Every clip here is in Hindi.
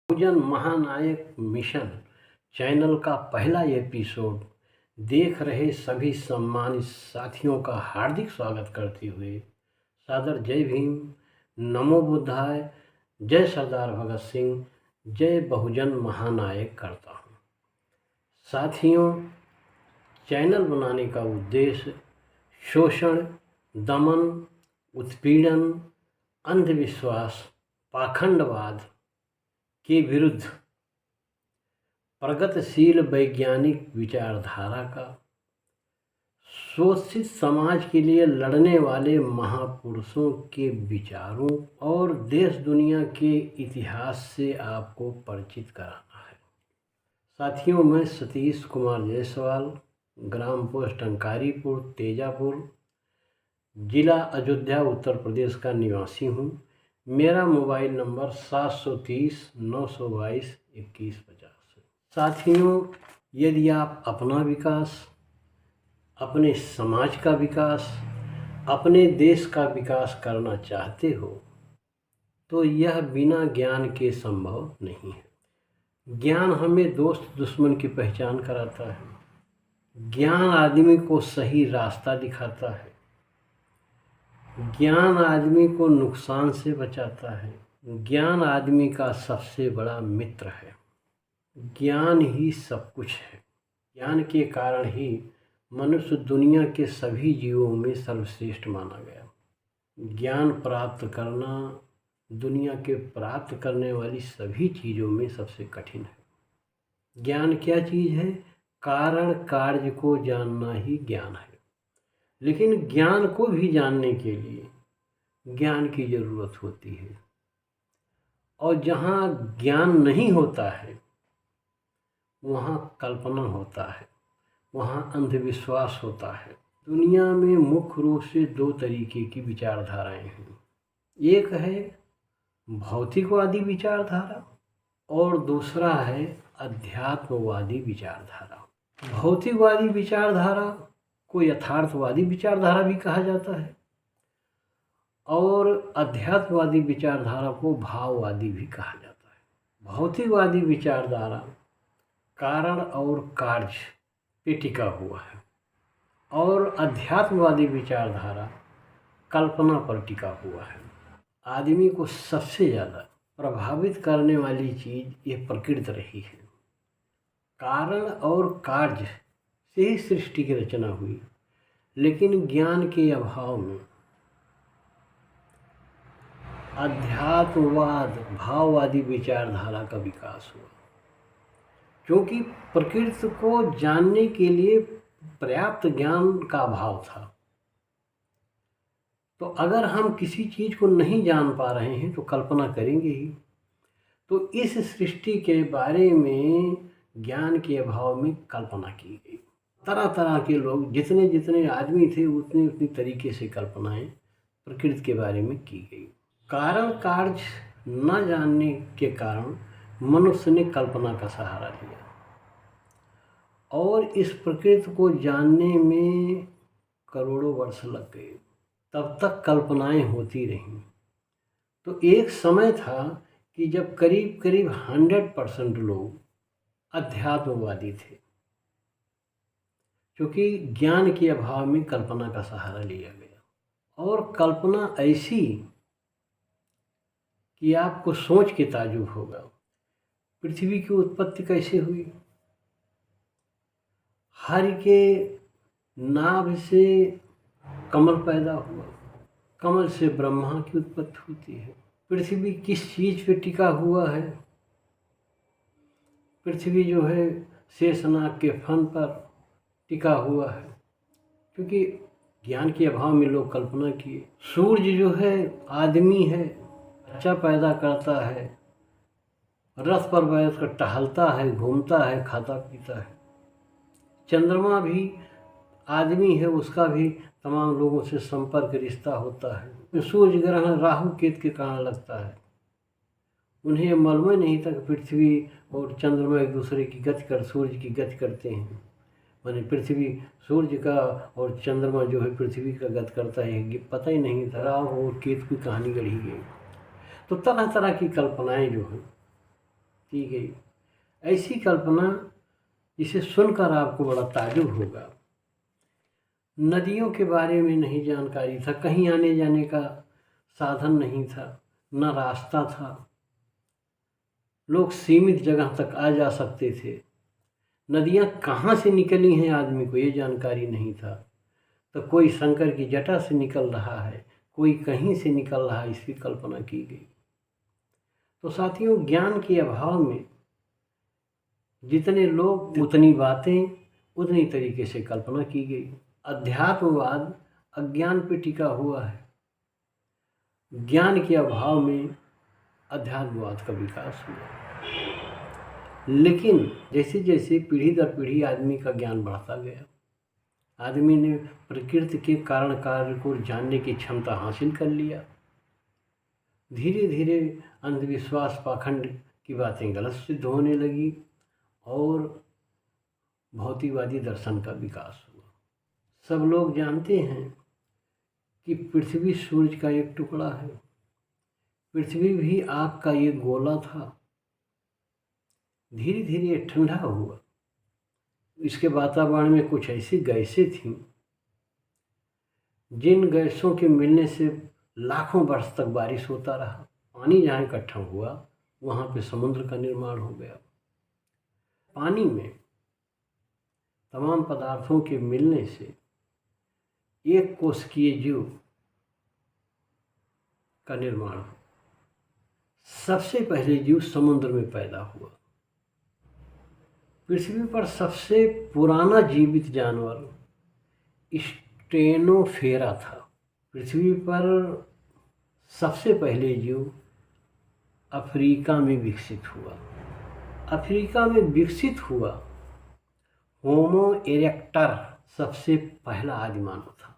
बहुजन महानायक मिशन चैनल का पहला एपिसोड देख रहे सभी सम्मानित साथियों का हार्दिक स्वागत करते हुए सादर जय भीम, नमो बुद्धाय, जय सरदार भगत सिंह, जय बहुजन महानायक करता हूँ। साथियों, चैनल बनाने का उद्देश्य शोषण, दमन, उत्पीड़न, अंधविश्वास, पाखंडवाद के विरुद्ध प्रगतिशील वैज्ञानिक विचारधारा का, शोषित समाज के लिए लड़ने वाले महापुरुषों के विचारों और देश दुनिया के इतिहास से आपको परिचित कराना है। साथियों, मैं सतीश कुमार जायसवाल, ग्राम पोस्ट अंकारीपुर, तेजापुर, जिला अयोध्या, उत्तर प्रदेश का निवासी हूँ। मेरा मोबाइल नंबर 730-922-2150 है। साथियों, यदि आप अपना विकास, अपने समाज का विकास, अपने देश का विकास करना चाहते हो तो यह बिना ज्ञान के संभव नहीं है। ज्ञान हमें दोस्त दुश्मन की पहचान कराता है। ज्ञान आदमी को सही रास्ता दिखाता है। ज्ञान आदमी को नुकसान से बचाता है। ज्ञान आदमी का सबसे बड़ा मित्र है। ज्ञान ही सब कुछ है। ज्ञान के कारण ही मनुष्य दुनिया के सभी जीवों में सर्वश्रेष्ठ माना गया। ज्ञान प्राप्त करना दुनिया के प्राप्त करने वाली सभी चीज़ों में सबसे कठिन है। ज्ञान क्या चीज़ है? कारण कार्य को जानना ही ज्ञान है। लेकिन ज्ञान को भी जानने के लिए ज्ञान की ज़रूरत होती है, और जहाँ ज्ञान नहीं होता है वहाँ कल्पना होता है, वहाँ अंधविश्वास होता है। दुनिया में मुख्य रूप से दो तरीके की विचारधाराएं हैं। एक है भौतिकवादी विचारधारा और दूसरा है अध्यात्मवादी विचारधारा। भौतिकवादी विचारधारा को यथार्थवादी विचारधारा भी कहा जाता है और अध्यात्मवादी विचारधारा को भाववादी भी कहा जाता है। भौतिकवादी विचारधारा कारण और कार्य पे टिका हुआ है और अध्यात्मवादी विचारधारा कल्पना पर टिका हुआ है। आदमी को सबसे ज़्यादा प्रभावित करने वाली चीज़ ये प्रकृति रही है। कारण और कार्य से ही सृष्टि की रचना हुई, लेकिन ज्ञान के अभाव में अध्यात्मवाद, भाववादी विचारधारा का विकास हुआ, क्योंकि प्रकृति को जानने के लिए पर्याप्त ज्ञान का अभाव था। तो अगर हम किसी चीज़ को नहीं जान पा रहे हैं तो कल्पना करेंगे ही। तो इस सृष्टि के बारे में ज्ञान के अभाव में कल्पना की गई। तरह तरह के लोग, जितने जितने आदमी थे उतने उतनी तरीके से कल्पनाएं प्रकृति के बारे में की गई। कारण कार्य न जानने के कारण मनुष्य ने कल्पना का सहारा लिया और इस प्रकृति को जानने में करोड़ों वर्ष लग गए। तब तक कल्पनाएं होती रहीं। तो एक समय था कि जब करीब करीब 100% लोग अध्यात्मवादी थे, क्योंकि ज्ञान के अभाव में कल्पना का सहारा लिया गया। और कल्पना ऐसी कि आपको सोच के ताज्जुब होगा। पृथ्वी की उत्पत्ति कैसे हुई? हरि के नाभ से कमल पैदा हुआ, कमल से ब्रह्मा की उत्पत्ति होती है। पृथ्वी किस चीज़ पे टिका हुआ है? पृथ्वी जो है शेषनाग के फन पर टिका हुआ है, क्योंकि ज्ञान के अभाव में लोग कल्पना किए। सूर्य जो है आदमी है, बच्चा पैदा करता है, रथ पर बैठ कर टहलता है, घूमता है, खाता पीता है। चंद्रमा भी आदमी है, उसका भी तमाम लोगों से संपर्क रिश्ता होता है। सूर्य ग्रहण राहु केतु के कारण लगता है। उन्हें मालूम नहीं था कि पृथ्वी और चंद्रमा एक दूसरे की गति सूर्य की गति करते हैं। माने पृथ्वी सूर्य का और चंद्रमा जो है पृथ्वी का गति करता है, ये पता ही नहीं था। राहु और केतु की कहानी गढ़ी गई। तो तरह तरह की कल्पनाएं जो हैं की गई। ऐसी कल्पना जिसे सुनकर आपको बड़ा ताज्जुब होगा। नदियों के बारे में नहीं जानकारी था, कहीं आने जाने का साधन नहीं था, न रास्ता था, लोग सीमित जगह तक आ जा सकते थे। नदियाँ कहाँ से निकली हैं आदमी को ये जानकारी नहीं था। तो कोई शंकर की जटा से निकल रहा है, कोई कहीं से निकल रहा है, इसकी कल्पना की गई। तो साथियों, ज्ञान के अभाव में जितने लोग उतनी बातें, उतनी तरीके से कल्पना की गई। अध्यात्मवाद अज्ञान पे टिका हुआ है। ज्ञान के अभाव में अध्यात्मवाद का विकास हुआ। लेकिन जैसे जैसे पीढ़ी दर पीढ़ी आदमी का ज्ञान बढ़ता गया, आदमी ने प्रकृति के कारण कार्य को जानने की क्षमता हासिल कर लिया। धीरे धीरे अंधविश्वास पाखंड की बातें गलत सिद्ध होने लगी और भौतिकवादी दर्शन का विकास हुआ। सब लोग जानते हैं कि पृथ्वी सूरज का एक टुकड़ा है। पृथ्वी भी आग का एक गोला था। धीरे धीरे ठंडा हुआ। इसके वातावरण में कुछ ऐसी गैसें थीं जिन गैसों के मिलने से लाखों वर्ष तक बारिश होता रहा। पानी जहाँ इकट्ठा हुआ वहाँ पे समुद्र का निर्माण हो गया। पानी में तमाम पदार्थों के मिलने से एक कोशिकीय जीव का निर्माण हुआ। सबसे पहले जीव समुद्र में पैदा हुआ। पृथ्वी पर सबसे पुराना जीवित जानवर स्टेनोफेरा था। पृथ्वी पर सबसे पहले जीव अफ्रीका में विकसित हुआ। अफ्रीका में विकसित हुआ होमो इरेक्टर सबसे पहला आदि मानव था।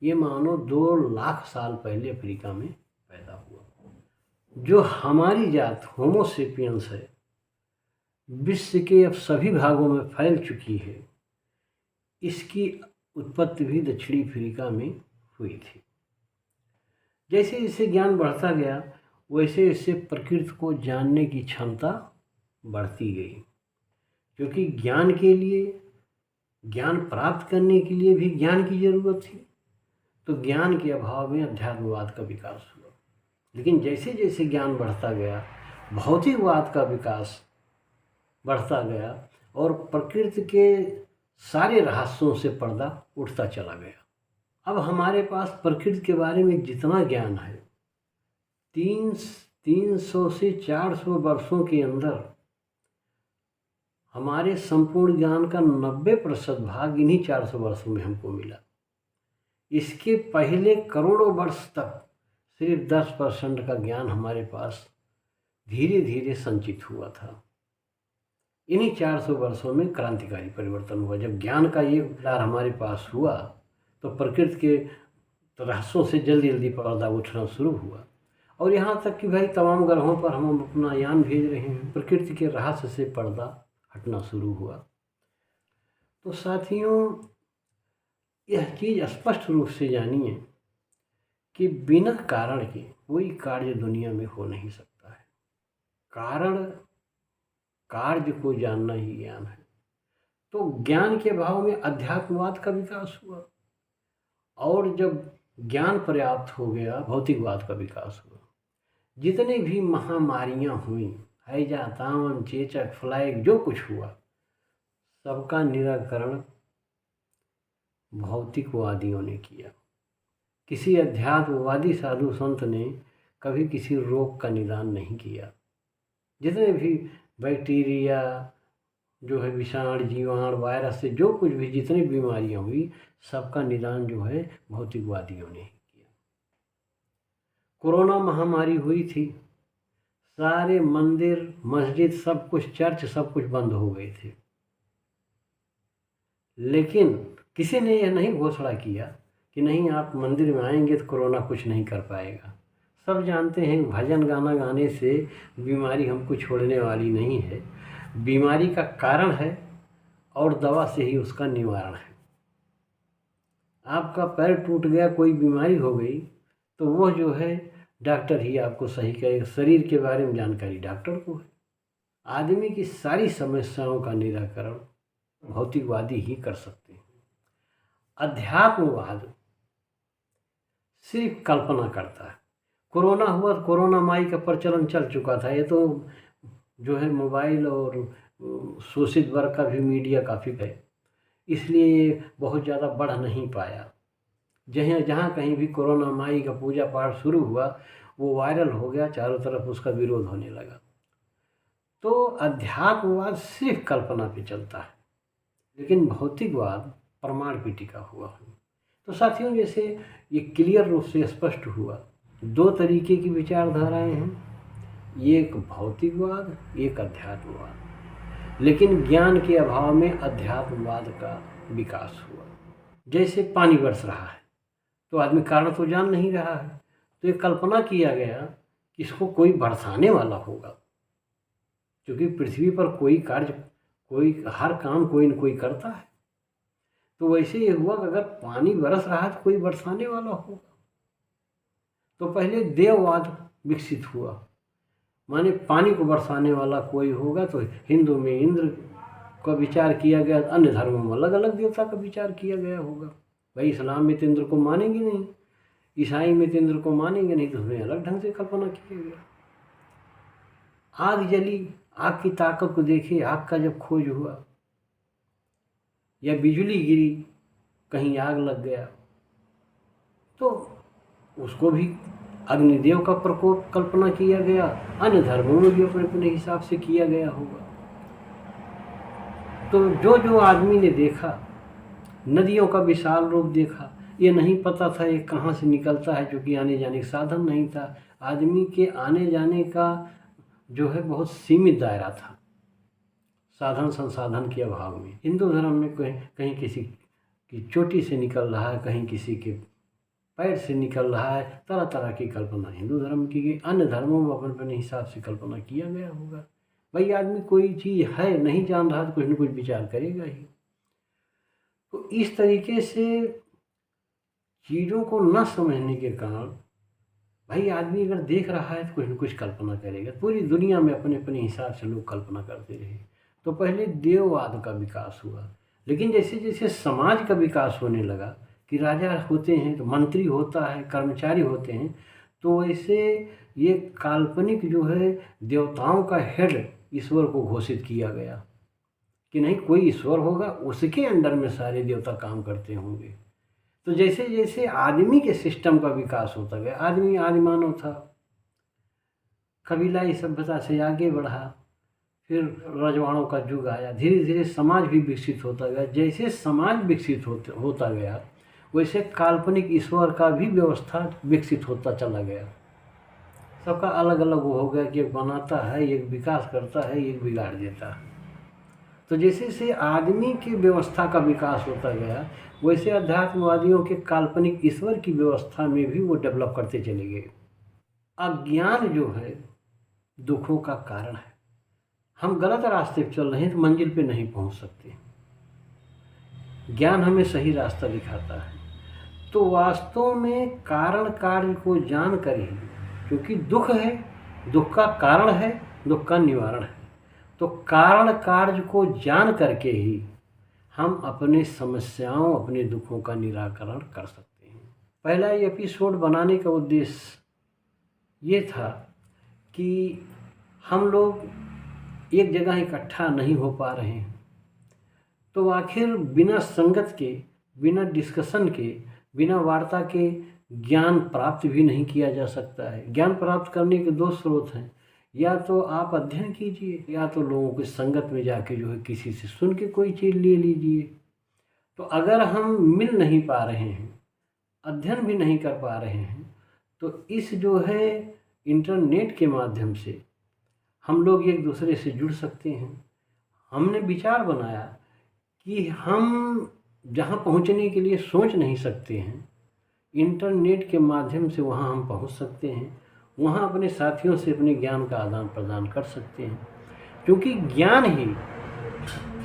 ये मानव 2 लाख साल पहले अफ्रीका में पैदा हुआ। जो हमारी जात होमो सेपियंस है, विश्व के अब सभी भागों में फैल चुकी है। इसकी उत्पत्ति भी दक्षिणी अफ्रीका में हुई थी। जैसे जैसे ज्ञान बढ़ता गया वैसे वैसे प्रकृति को जानने की क्षमता बढ़ती गई, क्योंकि ज्ञान के लिए, ज्ञान प्राप्त करने के लिए भी ज्ञान की जरूरत थी। तो ज्ञान के अभाव में अध्यात्मवाद का विकास हुआ। लेकिन जैसे जैसे ज्ञान बढ़ता गया भौतिकवाद का विकास बढ़ता गया और प्रकृति के सारे रहस्यों से पर्दा उठता चला गया। अब हमारे पास प्रकृति के बारे में जितना ज्ञान है, 300 से 400 वर्षों के अंदर हमारे संपूर्ण ज्ञान का 90% भाग इन्हीं 400 वर्षों में हमको मिला। इसके पहले करोड़ों वर्ष तक सिर्फ 10% का ज्ञान हमारे पास धीरे धीरे संचित हुआ था। इन्हीं 400 वर्षों में क्रांतिकारी परिवर्तन हुआ। जब ज्ञान का ये विचार हमारे पास हुआ तो प्रकृति के रहस्यों से जल्दी जल्दी पर्दा उठना शुरू हुआ। और यहाँ तक कि भाई तमाम ग्रहों पर हम अपना यान भेज रहे हैं, प्रकृति के रहस्य से पर्दा हटना शुरू हुआ। तो साथियों, यह चीज़ स्पष्ट रूप से जानिए कि बिना कारण के कोई कार्य दुनिया में हो नहीं सकता है। कारण कार्य को जानना ही ज्ञान है। तो ज्ञान के अभाव में अध्यात्मवाद का विकास हुआ और जब ज्ञान पर्याप्त हो गया भौतिकवाद का विकास हुआ। जितने भी महामारियां हुई, हैजा, तावन, चेचक, फ्लाइक, जो कुछ हुआ, सबका निराकरण भौतिकवादियों ने किया। किसी अध्यात्मवादी साधु संत ने कभी किसी रोग का निदान नहीं किया। जितने भी बैक्टीरिया जो है, विषाणु, जीवाणु, वायरस से जो कुछ भी जितनी बीमारियां हुई, सबका निदान जो है भौतिकवादियों ने ही किया। कोरोना महामारी हुई थी, सारे मंदिर, मस्जिद, सब कुछ, चर्च, सब कुछ बंद हो गए थे। लेकिन किसी ने यह नहीं घोषणा किया कि नहीं, आप मंदिर में आएंगे तो कोरोना कुछ नहीं कर पाएगा। सब जानते हैं भजन गाना गाने से बीमारी हमको छोड़ने वाली नहीं है। बीमारी का कारण है और दवा से ही उसका निवारण है। आपका पैर टूट गया, कोई बीमारी हो गई, तो वह जो है डॉक्टर ही आपको सही कहेगा। शरीर के बारे में जानकारी डॉक्टर को है। आदमी की सारी समस्याओं का निराकरण भौतिकवादी ही कर सकते हैं। अध्यात्मवाद सिर्फ कल्पना करता है। कोरोना हुआ तो कोरोना माई का प्रचलन चल चुका था। ये तो जो है मोबाइल और शोषित वर्ग का भी मीडिया काफ़ी है, इसलिए बहुत ज़्यादा बढ़ नहीं पाया। जहाँ कहीं भी कोरोना माई का पूजा पाठ शुरू हुआ वो वायरल हो गया, चारों तरफ उसका विरोध होने लगा। तो अध्यात्मवाद सिर्फ कल्पना पे चलता है, लेकिन भौतिकवाद प्रमाण पे टिका हुआ है। तो साथियों, जैसे ये क्लियर रूप से स्पष्ट हुआ, दो तरीके की विचारधाराएं हैं, एक भौतिकवाद, एक अध्यात्मवाद। लेकिन ज्ञान के अभाव में अध्यात्मवाद का विकास हुआ। जैसे पानी बरस रहा है तो आदमी कारण तो जान नहीं रहा है, तो ये कल्पना किया गया कि इसको कोई बरसाने वाला होगा, क्योंकि पृथ्वी पर कोई कार्य, कोई हर काम कोई न कोई करता है। तो वैसे ये हुआ कि अगर पानी बरस रहा है तो कोई बरसाने वाला होगा। तो पहले देववाद विकसित हुआ, माने पानी को बरसाने वाला कोई होगा। तो हिंदू में इंद्र का विचार किया गया, अन्य धर्मों में अलग अलग देवता का विचार किया गया होगा। भाई इस्लाम में तो इंद्र को मानेंगे नहीं, ईसाई में तो इंद्र को मानेंगे नहीं, तो उसमें अलग ढंग से कल्पना किया गया। आग जली, आग की ताकत को देखिए, आग का जब खोज हुआ, या बिजली गिरी, कहीं आग लग गया, तो उसको भी अग्निदेव का प्रकोप कल्पना किया गया। अन्य धर्मों में भी अपने अपने हिसाब से किया गया होगा। तो जो जो आदमी ने देखा, नदियों का विशाल रूप देखा, ये नहीं पता था ये कहाँ से निकलता है, क्योंकि आने जाने का साधन नहीं था। आदमी के आने जाने का जो है बहुत सीमित दायरा था, साधन संसाधन के अभाव में। हिंदू धर्म में कहीं किसी की चोटी से निकल रहा है, कहीं किसी के पैर से निकल रहा है, तरह तरह की कल्पना हिंदू धर्म की गई। अन्य धर्मों में अपने अपने हिसाब से कल्पना किया गया होगा। भाई आदमी कोई चीज़ है नहीं जान रहा तो कुछ न कुछ विचार करेगा ही। तो इस तरीके से चीज़ों को न समझने के कारण भाई आदमी अगर देख रहा है तो कुछ न कुछ कल्पना करेगा। पूरी दुनिया में अपने अपने हिसाब से लोग कल्पना करते रहे। तो पहले देववाद का विकास हुआ, लेकिन जैसे जैसे समाज का विकास होने लगा कि राजा होते हैं तो मंत्री होता है, कर्मचारी होते हैं, तो वैसे ये काल्पनिक जो है देवताओं का हेड ईश्वर को घोषित किया गया कि नहीं, कोई ईश्वर होगा, उसके अंडर में सारे देवता काम करते होंगे। तो जैसे जैसे आदमी के सिस्टम का विकास होता गया, आदमी आदिमानव था, कबीलाई सभ्यता से आगे बढ़ा, फिर रजवाड़ों का युग आया, धीरे धीरे समाज भी विकसित होता गया। जैसे समाज विकसित होता गया, वैसे काल्पनिक ईश्वर का भी व्यवस्था विकसित होता चला गया। सबका अलग अलग वो हो गया कि एक बनाता है, एक विकास करता है, एक बिगाड़ देता है। तो जैसे से आदमी की व्यवस्था का विकास होता गया, वैसे अध्यात्मवादियों के काल्पनिक ईश्वर की व्यवस्था में भी वो डेवलप करते चले गए। अज्ञान जो है दुखों का कारण है। हम गलत रास्ते पर चल रहे हैं तो मंजिल पे नहीं पहुंच सकते। ज्ञान हमें सही रास्ता दिखाता है। तो वास्तव में कारण कार्य को जान कर ही, क्योंकि दुख है, दुख का कारण है, दुख का निवारण है, तो कारण कार्य को जान करके ही हम अपने समस्याओं, अपने दुखों का निराकरण कर सकते हैं। पहला एपिसोड बनाने का उद्देश्य ये था कि हम लोग एक जगह इकट्ठा नहीं हो पा रहे हैं, तो आखिर बिना संगत के, बिना डिस्कशन के, बिना वार्ता के ज्ञान प्राप्त भी नहीं किया जा सकता है। ज्ञान प्राप्त करने के दो स्रोत हैं, या तो आप अध्ययन कीजिए, या तो लोगों की संगत में जाके जो है किसी से सुन के कोई चीज़ ले लीजिए। तो अगर हम मिल नहीं पा रहे हैं, अध्ययन भी नहीं कर पा रहे हैं, तो इस जो है इंटरनेट के माध्यम से हम लोग एक दूसरे से जुड़ सकते हैं। हमने विचार बनाया कि हम जहाँ पहुँचने के लिए सोच नहीं सकते हैं, इंटरनेट के माध्यम से वहाँ हम पहुँच सकते हैं। वहाँ अपने साथियों से अपने ज्ञान का आदान प्रदान कर सकते हैं, क्योंकि ज्ञान ही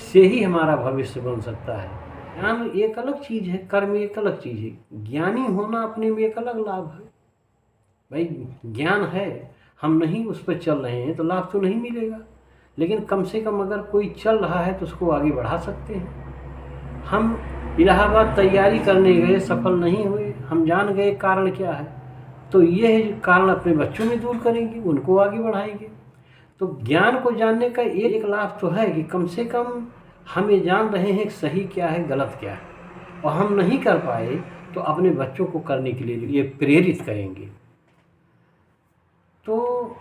से ही हमारा भविष्य बन सकता है। ज्ञान एक अलग चीज़ है, कर्म एक अलग चीज़ है। ज्ञानी होना अपने में एक अलग लाभ है। भाई ज्ञान है, हम नहीं उस पर चल रहे हैं तो लाभ तो नहीं मिलेगा। लेकिन कम से कम अगर कोई चल रहा है तो उसको आगे बढ़ा सकते हैं। हम इलाहाबाद तैयारी करने गए, सफल नहीं हुए, हम जान गए कारण क्या है, तो यह कारण अपने बच्चों में दूर करेंगे, उनको आगे बढ़ाएंगे। तो ज्ञान को जानने का एक लाभ तो है कि कम से कम हम ये जान रहे हैं कि सही क्या है गलत क्या है, और हम नहीं कर पाए तो अपने बच्चों को करने के लिए ये प्रेरित करेंगे। तो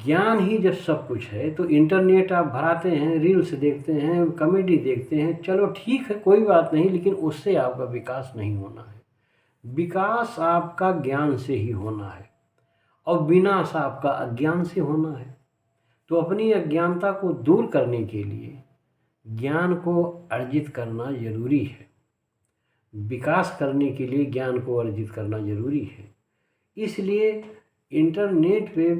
ज्ञान ही जब सब कुछ है तो इंटरनेट आप भराते हैं, रील्स देखते हैं, कॉमेडी देखते हैं, चलो ठीक है कोई बात नहीं, लेकिन उससे आपका विकास नहीं होना है। विकास आपका ज्ञान से ही होना है और विनाश आपका अज्ञान से होना है। तो अपनी अज्ञानता को दूर करने के लिए ज्ञान को अर्जित करना जरूरी है, विकास करने के लिए ज्ञान को अर्जित करना जरूरी है। इसलिए इंटरनेट पे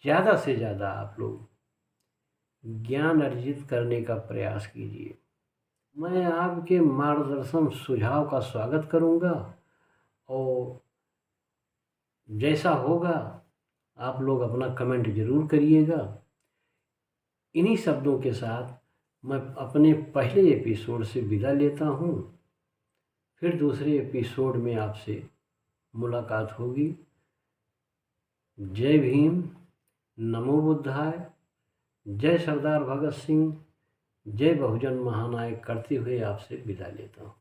ज़्यादा से ज़्यादा आप लोग ज्ञान अर्जित करने का प्रयास कीजिए। मैं आपके मार्गदर्शन सुझाव का स्वागत करूंगा और जैसा होगा आप लोग अपना कमेंट ज़रूर करिएगा। इन्हीं शब्दों के साथ मैं अपने पहले एपिसोड से विदा लेता हूँ। फिर दूसरे एपिसोड में आपसे मुलाकात होगी। जय भीम, नमो बुद्धाय, जय सरदार भगत सिंह, जय बहुजन महानायक करते हुए आपसे विदा लेता हूँ।